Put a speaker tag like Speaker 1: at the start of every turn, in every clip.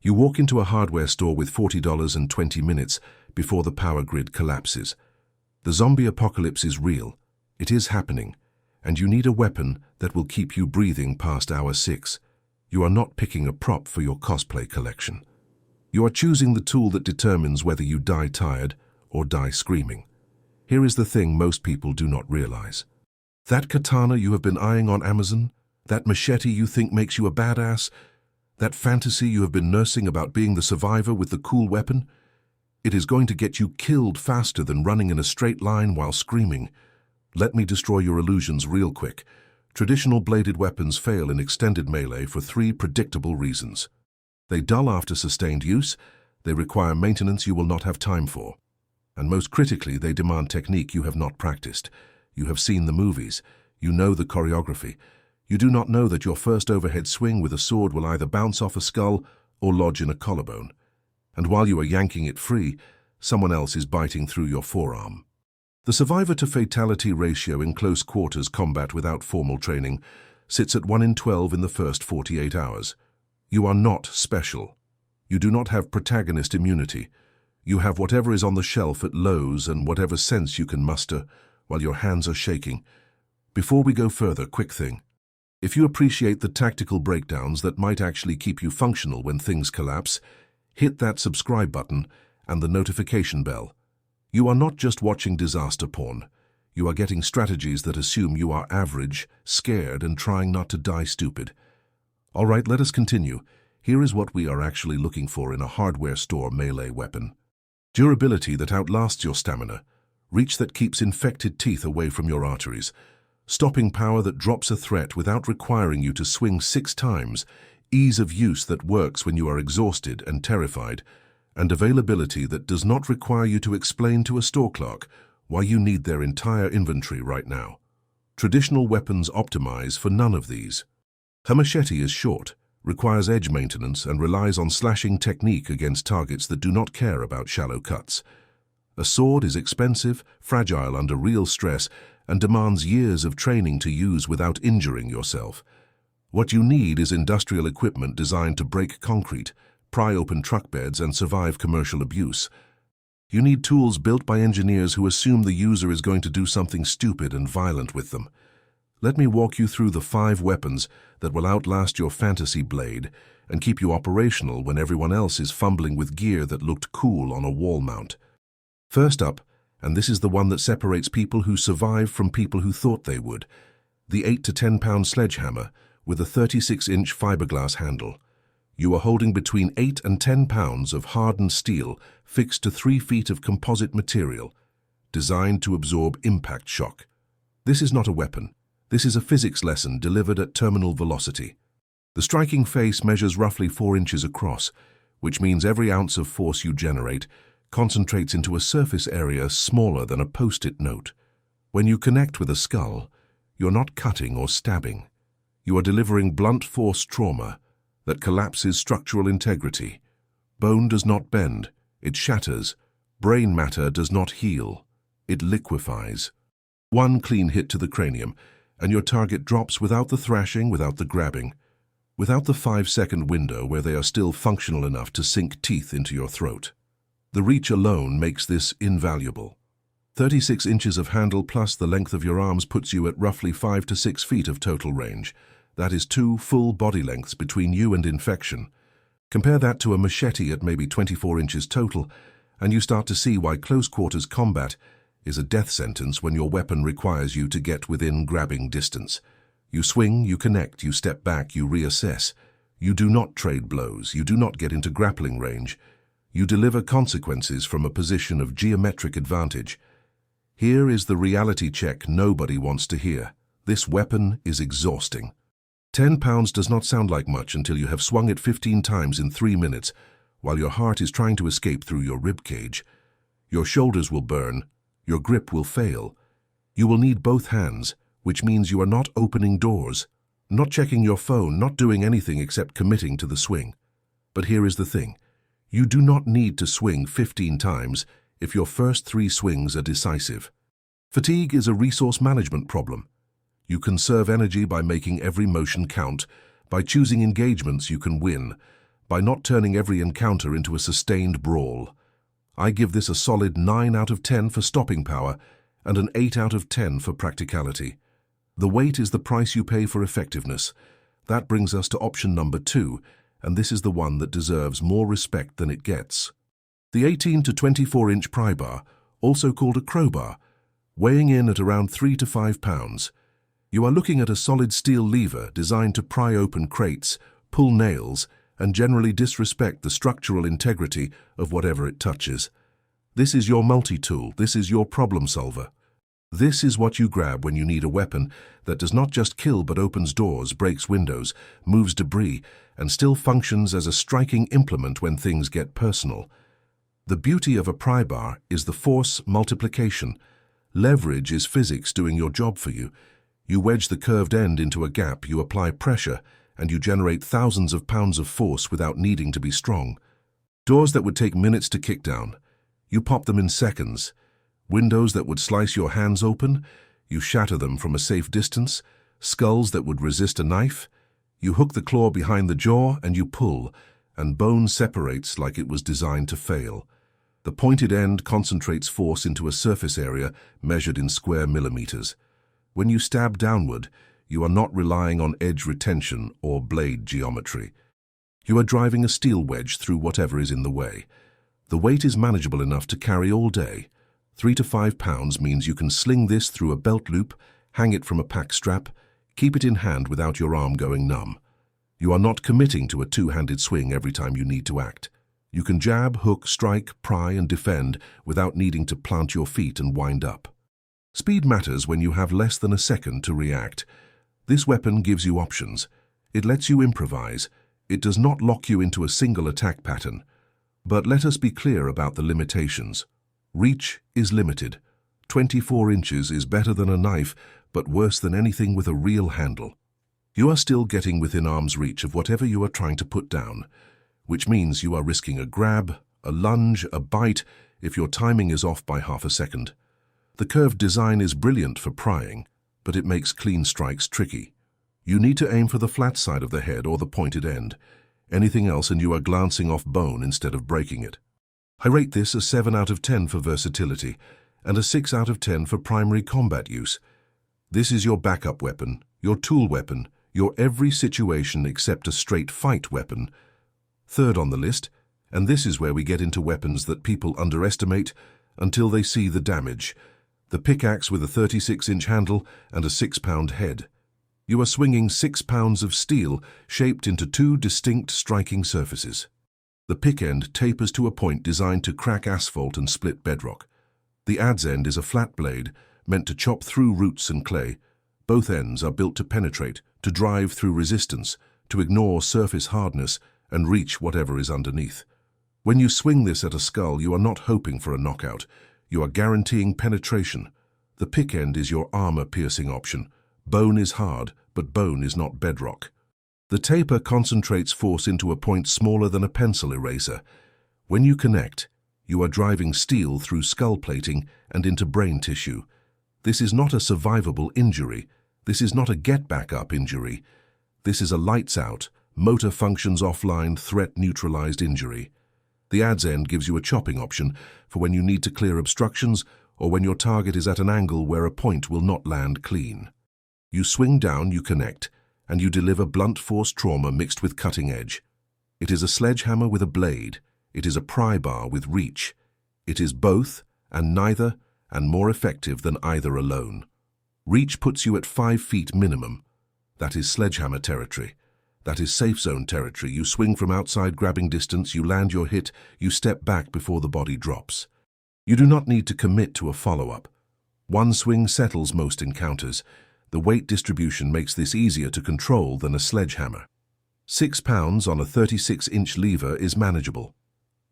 Speaker 1: You walk into a hardware store with $40 and 20 minutes before the power grid collapses. The zombie apocalypse is real. It is happening, and you need a weapon that will keep you breathing past hour 6. You are not picking a prop for your cosplay collection. You are choosing the tool that determines whether you die tired or die screaming. Here is the thing most people do not realize. That katana you have been eyeing on Amazon, that machete you think makes you a badass, that fantasy you have been nursing about being the survivor with the cool weapon, it is going to get you killed faster than running in a straight line while screaming. Let me destroy your illusions real quick. Traditional bladed weapons fail in extended melee for 3 predictable reasons. They dull after sustained use, they require maintenance you will not have time for, and most critically, they demand technique you have not practiced. You have seen the movies, you know the choreography. You do not know that your first overhead swing with a sword will either bounce off a skull or lodge in a collarbone. And while you are yanking it free, someone else is biting through your forearm. The survivor-to-fatality ratio in close quarters combat without formal training sits at 1 in 12 in the first 48 hours. You are not special. You do not have protagonist immunity. You have whatever is on the shelf at Lowe's and whatever sense you can muster while your hands are shaking. Before we go further, quick thing. If you appreciate the tactical breakdowns that might actually keep you functional when things collapse, hit that subscribe button and the notification bell. You are not just watching disaster porn. You are getting strategies that assume you are average, scared, and trying not to die stupid. All right, let us continue. Here is what we are actually looking for in a hardware store melee weapon. Durability that outlasts your stamina. Reach that keeps infected teeth away from your arteries. Stopping power that drops a threat without requiring you to swing 6 times, ease of use that works when you are exhausted and terrified, and availability that does not require you to explain to a store clerk why you need their entire inventory right now. Traditional weapons optimize for none of these. A machete is short, requires edge maintenance, and relies on slashing technique against targets that do not care about shallow cuts. A sword is expensive, fragile under real stress, and demands years of training to use without injuring yourself. What you need is industrial equipment designed to break concrete, pry open truck beds, and survive commercial abuse. You need tools built by engineers who assume the user is going to do something stupid and violent with them. Let me walk you through the 5 weapons that will outlast your fantasy blade and keep you operational when everyone else is fumbling with gear that looked cool on a wall mount. First up, and this is the one that separates people who survive from people who thought they would, the 8 to 10 pound sledgehammer with a 36-inch fiberglass handle. You are holding between 8 and 10 pounds of hardened steel fixed to 3 feet of composite material, designed to absorb impact shock. This is not a weapon. This is a physics lesson delivered at terminal velocity. The striking face measures roughly 4 inches across, which means every ounce of force you generate concentrates into a surface area smaller than a post-it note. When you connect with a skull, you're not cutting or stabbing. You are delivering blunt force trauma that collapses structural integrity. Bone does not bend, it shatters. Brain matter does not heal, it liquefies. One clean hit to the cranium, and your target drops without the thrashing, without the grabbing, without the 5-second window where they are still functional enough to sink teeth into your throat. The reach alone makes this invaluable. 36 inches of handle plus the length of your arms puts you at roughly 5 to 6 feet of total range. That is 2 full body lengths between you and infection. Compare that to a machete at maybe 24 inches total, and you start to see why close quarters combat is a death sentence when your weapon requires you to get within grabbing distance. You swing, you connect, you step back, you reassess. You do not trade blows, you do not get into grappling range. You deliver consequences from a position of geometric advantage. Here is the reality check nobody wants to hear. This weapon is exhausting. 10 pounds does not sound like much until you have swung it 15 times in 3 minutes, while your heart is trying to escape through your rib cage. Your shoulders will burn, your grip will fail. You will need both hands, which means you are not opening doors, not checking your phone, not doing anything except committing to the swing. But here is the thing. You do not need to swing 15 times if your first 3 swings are decisive. Fatigue is a resource management problem. You conserve energy by making every motion count, by choosing engagements you can win, by not turning every encounter into a sustained brawl. I give this a solid 9 out of 10 for stopping power and an 8 out of 10 for practicality. The weight is the price you pay for effectiveness. That brings us to option number 2, and this is the one that deserves more respect than it gets. The 18 to 24-inch pry bar, also called a crowbar, weighing in at around 3 to 5 pounds. You are looking at a solid steel lever designed to pry open crates, pull nails, and generally disrespect the structural integrity of whatever it touches. This is your multi-tool. This is your problem solver. This is what you grab when you need a weapon that does not just kill but opens doors, breaks windows, moves debris, and still functions as a striking implement when things get personal. The beauty of a pry bar is the force multiplication. Leverage is physics doing your job for you. You wedge the curved end into a gap, you apply pressure, and you generate thousands of pounds of force without needing to be strong. Doors that would take minutes to kick down, you pop them in seconds. Windows that would slice your hands open, you shatter them from a safe distance. Skulls that would resist a knife, you hook the claw behind the jaw and you pull, and bone separates like it was designed to fail. The pointed end concentrates force into a surface area measured in square millimeters. When you stab downward, you are not relying on edge retention or blade geometry. You are driving a steel wedge through whatever is in the way. The weight is manageable enough to carry all day. 3 to 5 pounds means you can sling this through a belt loop, hang it from a pack strap, keep it in hand without your arm going numb. You are not committing to a two-handed swing every time you need to act. You can jab, hook, strike, pry, and defend without needing to plant your feet and wind up. Speed matters when you have less than a second to react. This weapon gives you options. It lets you improvise. It does not lock you into a single attack pattern. But let us be clear about the limitations. Reach is limited. 24 inches is better than a knife, but worse than anything with a real handle. You are still getting within arm's reach of whatever you are trying to put down, which means you are risking a grab, a lunge, a bite, if your timing is off by half a second. The curved design is brilliant for prying, but it makes clean strikes tricky. You need to aim for the flat side of the head or the pointed end. Anything else and you are glancing off bone instead of breaking it. I rate this a 7 out of 10 for versatility and a 6 out of 10 for primary combat use. This is your backup weapon, your tool weapon, your every situation except a straight fight weapon. Third on the list, and this is where we get into weapons that people underestimate until they see the damage. The pickaxe with a 36-inch handle and a 6-pound head. You are swinging 6 pounds of steel shaped into 2 distinct striking surfaces. The pick end tapers to a point designed to crack asphalt and split bedrock. The adze end is a flat blade meant to chop through roots and clay. Both ends are built to penetrate, to drive through resistance, to ignore surface hardness and reach whatever is underneath. When you swing this at a skull, you are not hoping for a knockout. You are guaranteeing penetration. The pick end is your armor-piercing option. Bone is hard, but bone is not bedrock. The taper concentrates force into a point smaller than a pencil eraser. When you connect, you are driving steel through skull plating and into brain tissue. This is not a survivable injury. This is not a get-back-up injury. This is a lights-out, motor functions offline, threat-neutralized injury. The adze end gives you a chopping option for when you need to clear obstructions or when your target is at an angle where a point will not land clean. You swing down, you connect, and you deliver blunt force trauma mixed with cutting edge. It is a sledgehammer with a blade. It is a pry bar with reach. It is both and neither, and more effective than either alone. Reach puts you at 5 feet minimum. That is sledgehammer territory. That is safe zone territory. You swing from outside grabbing distance, you land your hit, you step back before the body drops. You do not need to commit to a follow-up. One swing settles most encounters. The weight distribution makes this easier to control than a sledgehammer. 6 pounds on a 36-inch lever is manageable.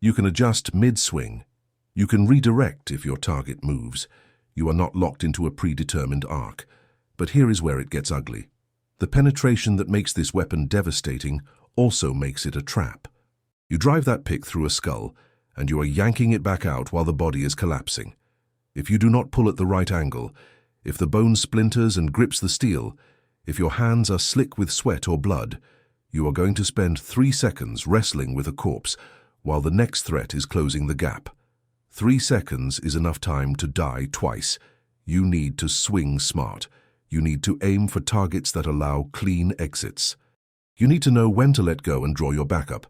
Speaker 1: You can adjust mid-swing. You can redirect if your target moves. You are not locked into a predetermined arc. But here is where it gets ugly. The penetration that makes this weapon devastating also makes it a trap. You drive that pick through a skull, and you are yanking it back out while the body is collapsing. If you do not pull at the right angle, if the bone splinters and grips the steel, if your hands are slick with sweat or blood, You are going to spend 3 seconds wrestling with a corpse while the next threat is closing the gap. 3 seconds is enough time to die twice. You need to swing smart. You need to aim for targets that allow clean exits. You need to know when to let go and draw your backup.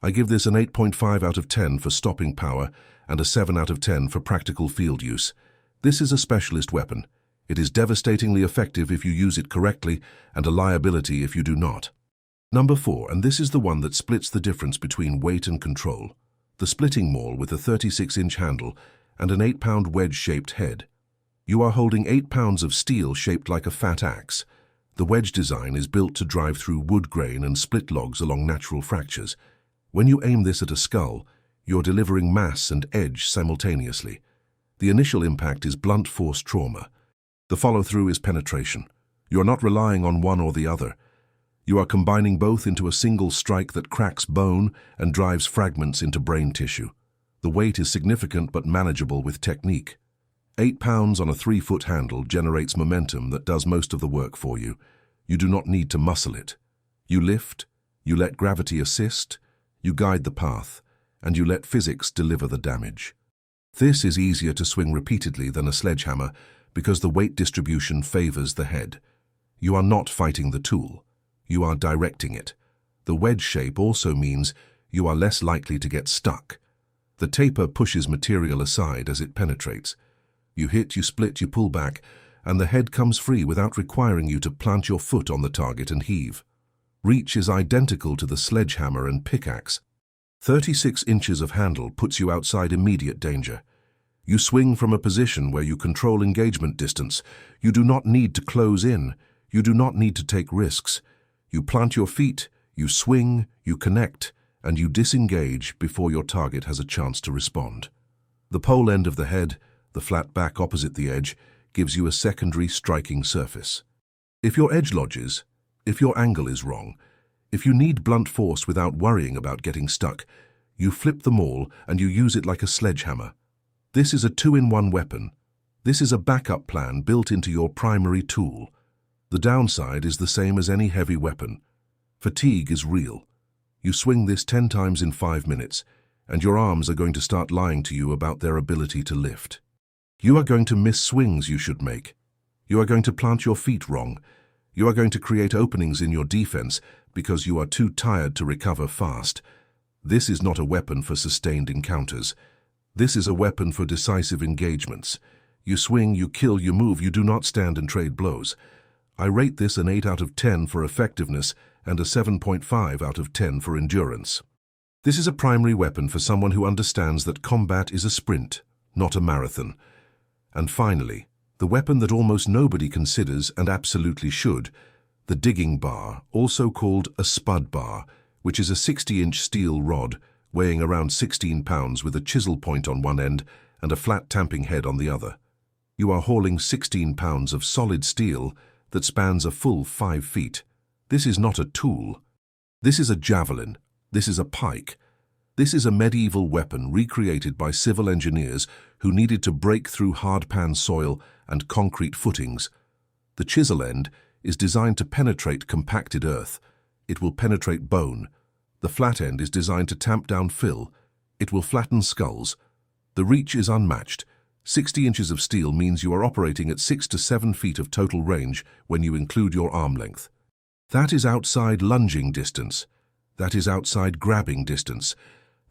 Speaker 1: I give this an 8.5 out of 10 for stopping power and a 7 out of 10 for practical field use. This is a specialist weapon. It is devastatingly effective if you use it correctly and a liability if you do not. Number 4, and this is the one that splits the difference between weight and control. The splitting maul with a 36-inch handle and an 8-pound wedge-shaped head. You are holding 8 pounds of steel shaped like a fat axe. The wedge design is built to drive through wood grain and split logs along natural fractures. When you aim this at a skull, you're delivering mass and edge simultaneously. The initial impact is blunt force trauma. The follow-through is penetration. You're not relying on one or the other. You are combining both into a single strike that cracks bone and drives fragments into brain tissue. The weight is significant but manageable with technique. 8 pounds on a 3-foot handle generates momentum that does most of the work for you. You do not need to muscle it. You lift, you let gravity assist, you guide the path, and you let physics deliver the damage. This is easier to swing repeatedly than a sledgehammer because the weight distribution favors the head. You are not fighting the tool. You are directing it. The wedge shape also means you are less likely to get stuck. The taper pushes material aside as it penetrates. You hit, you split, you pull back, and the head comes free without requiring you to plant your foot on the target and heave. Reach is identical to the sledgehammer and pickaxe. 36 inches of handle puts you outside immediate danger. You swing from a position where you control engagement distance. You do not need to close in. You do not need to take risks. You plant your feet, you swing, you connect, and you disengage before your target has a chance to respond. The pole end of the head, the flat back opposite the edge, gives you a secondary striking surface. If your edge lodges, if your angle is wrong, if you need blunt force without worrying about getting stuck, you flip the maul and you use it like a sledgehammer. This is a 2-in-1 weapon. This is a backup plan built into your primary tool. The downside is the same as any heavy weapon. Fatigue is real. You swing this 10 times in 5 minutes, and your arms are going to start lying to you about their ability to lift. You are going to miss swings you should make. You are going to plant your feet wrong. You are going to create openings in your defense because you are too tired to recover fast. This is not a weapon for sustained encounters. This is a weapon for decisive engagements. You swing, you kill, you move, you do not stand and trade blows. I rate this an 8 out of 10 for effectiveness and a 7.5 out of 10 for endurance. This is a primary weapon for someone who understands that combat is a sprint, not a marathon. And finally, the weapon that almost nobody considers and absolutely should, the digging bar, also called a spud bar, which is a 60-inch steel rod weighing around 16 pounds with a chisel point on one end and a flat tamping head on the other. You are hauling 16 pounds of solid steel that spans a full 5 feet. This is not a tool. This is a javelin. This is a pike. This is a medieval weapon recreated by civil engineers who needed to break through hard-pan soil and concrete footings. The chisel end is designed to penetrate compacted earth. It will penetrate bone. The flat end is designed to tamp down fill. It will flatten skulls. The reach is unmatched. 60 inches of steel means you are operating at 6 to 7 feet of total range when you include your arm length. That is outside lunging distance. That is outside grabbing distance.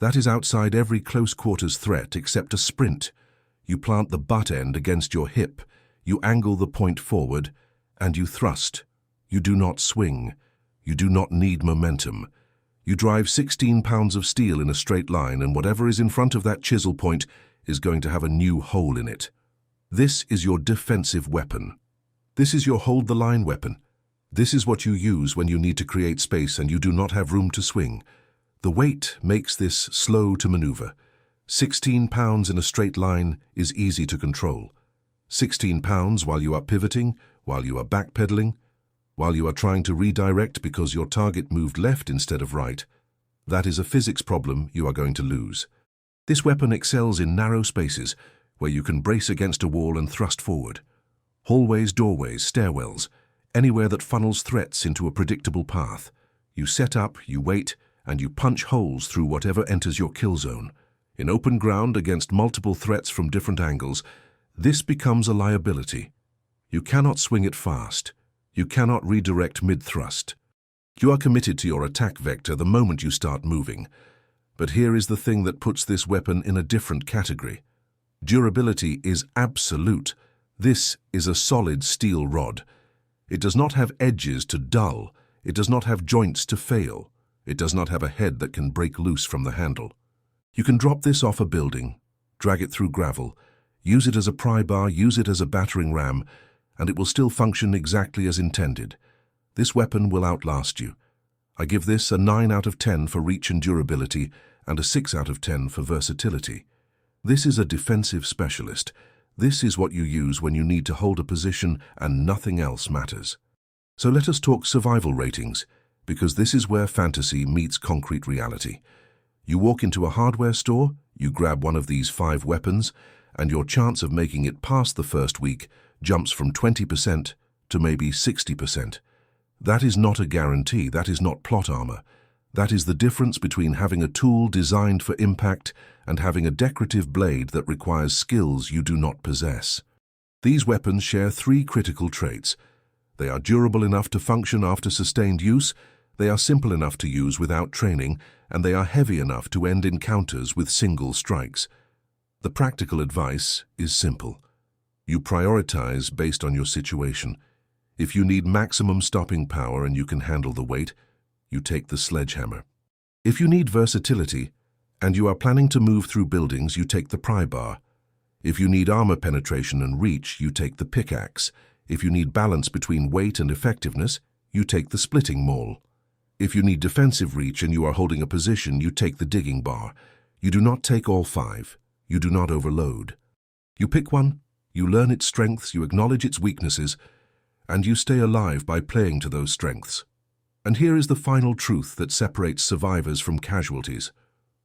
Speaker 1: That is outside every close-quarters threat except a sprint. You plant the butt end against your hip. You angle the point forward, and you thrust. You do not swing. You do not need momentum. You drive 16 pounds of steel in a straight line, and whatever is in front of that chisel point is going to have a new hole in it. This is your defensive weapon. This is your hold-the-line weapon. This is what you use when you need to create space and you do not have room to swing. The weight makes this slow to maneuver. 16 pounds in a straight line is easy to control. 16 pounds while you are pivoting, while you are backpedaling, while you are trying to redirect because your target moved left instead of right. That is a physics problem you are going to lose. This weapon excels in narrow spaces where you can brace against a wall and thrust forward. Hallways, doorways, stairwells, anywhere that funnels threats into a predictable path. You set up, you wait, and you punch holes through whatever enters your kill zone. In open ground against multiple threats from different angles, this becomes a liability. You cannot swing it fast. You cannot redirect mid-thrust. You are committed to your attack vector the moment you start moving. But here is the thing that puts this weapon in a different category. Durability is absolute. This is a solid steel rod. It does not have edges to dull. It does not have joints to fail. It does not have a head that can break loose from the handle. You can drop this off a building, drag it through gravel, use it as a pry bar, use it as a battering ram, and it will still function exactly as intended. This weapon will outlast you. I give this a 9 out of 10 for reach and durability and a 6 out of 10 for versatility. This is a defensive specialist. This is what you use when you need to hold a position and nothing else matters. So let us talk survival ratings, because this is where fantasy meets concrete reality. You walk into a hardware store, you grab one of these 5 weapons, and your chance of making it past the first week jumps from 20% to maybe 60%. That is not a guarantee, that is not plot armor. That is the difference between having a tool designed for impact and having a decorative blade that requires skills you do not possess. These weapons share 3 critical traits. They are durable enough to function after sustained use, they are simple enough to use without training, and they are heavy enough to end encounters with single strikes. The practical advice is simple. You prioritize based on your situation. If you need maximum stopping power and you can handle the weight, you take the sledgehammer. If you need versatility and you are planning to move through buildings, you take the pry bar. If you need armor penetration and reach, you take the pickaxe. If you need balance between weight and effectiveness, you take the splitting maul. If you need defensive reach and you are holding a position, you take the digging bar. You do not take all 5. You do not overload. You pick one, you learn its strengths, you acknowledge its weaknesses, and you stay alive by playing to those strengths. And here is the final truth that separates survivors from casualties.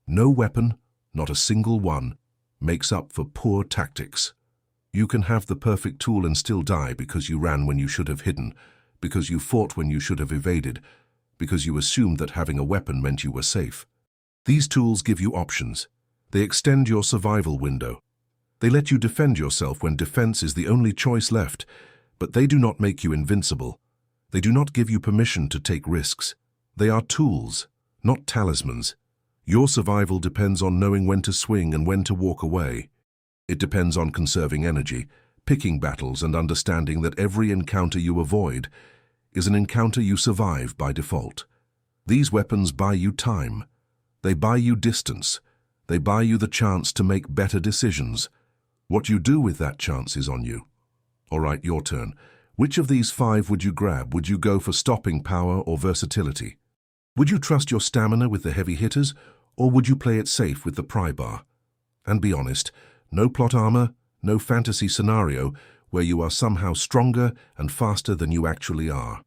Speaker 1: No weapon, not a single one, makes up for poor tactics. You can have the perfect tool and still die because you ran when you should have hidden, because you fought when you should have evaded, because you assumed that having a weapon meant you were safe. These tools give you options. They extend your survival window. They let you defend yourself when defense is the only choice left, but they do not make you invincible. They do not give you permission to take risks. They are tools, not talismans. Your survival depends on knowing when to swing and when to walk away. It depends on conserving energy, picking battles, and understanding that every encounter you avoid is an encounter you survive by default. These weapons buy you time. They buy you distance. They buy you the chance to make better decisions. What you do with that chance is on you. All right, your turn. Which of these 5 would you grab? Would you go for stopping power or versatility? Would you trust your stamina with the heavy hitters, or would you play it safe with the pry bar? And be honest, no plot armor, no fantasy scenario where you are somehow stronger and faster than you actually are.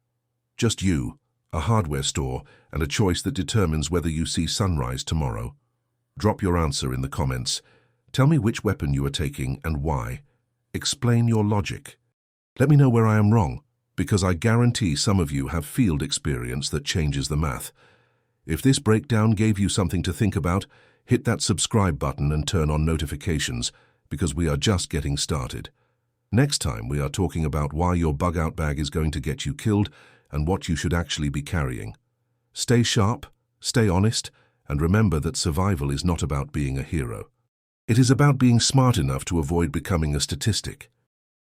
Speaker 1: Just you, a hardware store, and a choice that determines whether you see sunrise tomorrow. Drop your answer in the comments. Tell me which weapon you are taking and why. Explain your logic. Let me know where I am wrong, because I guarantee some of you have field experience that changes the math. If this breakdown gave you something to think about, hit that subscribe button and turn on notifications, because we are just getting started. Next time we are talking about why your bug-out bag is going to get you killed and what you should actually be carrying. Stay sharp, stay honest, and remember that survival is not about being a hero. It is about being smart enough to avoid becoming a statistic.